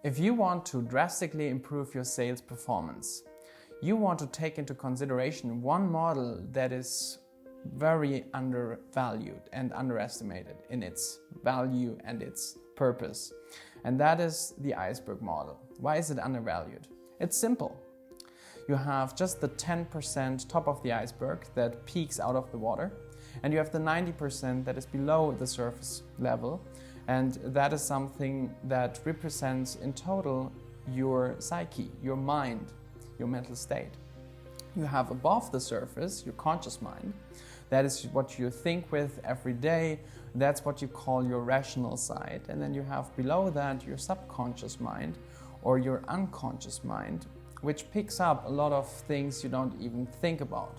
If you want to drastically improve your sales performance, you want to take into consideration one model that is very undervalued and underestimated in its value and its purpose. And that is the Iceberg-Model. Why is it undervalued? It's simple. You have just the 10% top of the iceberg that peeks out of the water, and you have the 90% that is below the surface level, and that is something that represents in total your psyche, your mind, your mental state. You have above the surface your conscious mind. That is what you think with every day. That's what you call your rational side. And then you have below that your subconscious mind or your unconscious mind, which picks up a lot of things you don't even think about.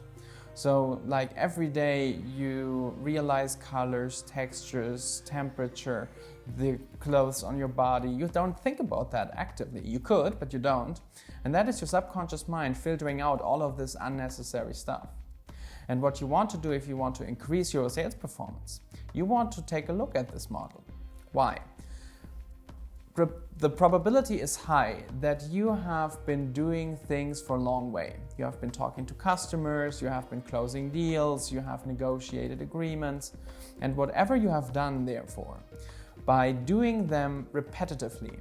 So like every day you realize colors, textures, temperature, the clothes on your body. You don't think about that actively. You could, but you don't. And that is your subconscious mind filtering out all of this unnecessary stuff. And what you want to do if you want to increase your sales performance, you want to take a look at this model. Why? The probability is high that you have been doing things for a long way. You have been talking to customers, you have been closing deals, you have negotiated agreements, and whatever you have done therefore, by doing them repetitively,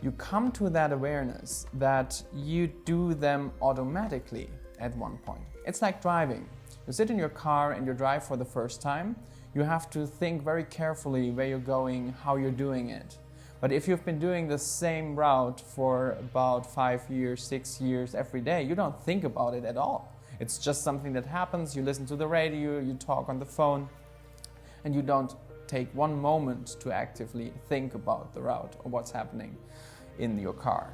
you come to that awareness that you do them automatically at one point. It's like driving. You sit in your car and you drive for the first time. You have to think very carefully where you're going, how you're doing it. But if you've been doing the same route for about 5 years, 6 years every day, you don't think about it at all. It's just something that happens. You listen to the radio, you talk on the phone, and you don't take one moment to actively think about the route or what's happening in your car.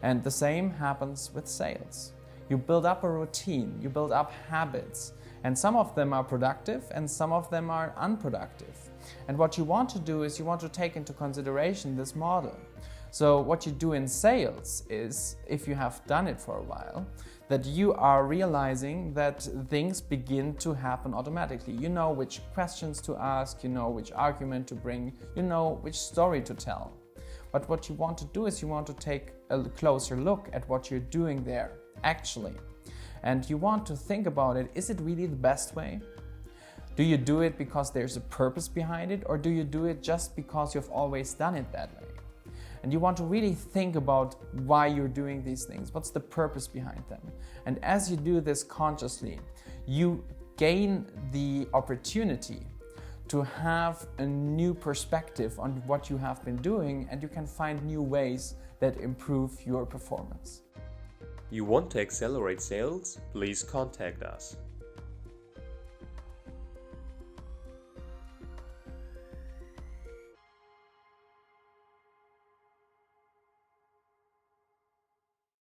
And the same happens with sales. You build up a routine, you build up habits, and some of them are productive and some of them are unproductive. And what you want to do is you want to take into consideration this model. So what you do in sales is, if you have done it for a while, that you are realizing that things begin to happen automatically. You know which questions to ask, you know which argument to bring, you know which story to tell. But what you want to do is you want to take a closer look at what you're doing there, actually. And you want to think about it, is it really the best way? Do you do it because there's a purpose behind it, or do you do it just because you've always done it that way? And you want to really think about why you're doing these things. What's the purpose behind them? And as you do this consciously, you gain the opportunity to have a new perspective on what you have been doing, and you can find new ways that improve your performance. You want to accelerate sales? Please contact us.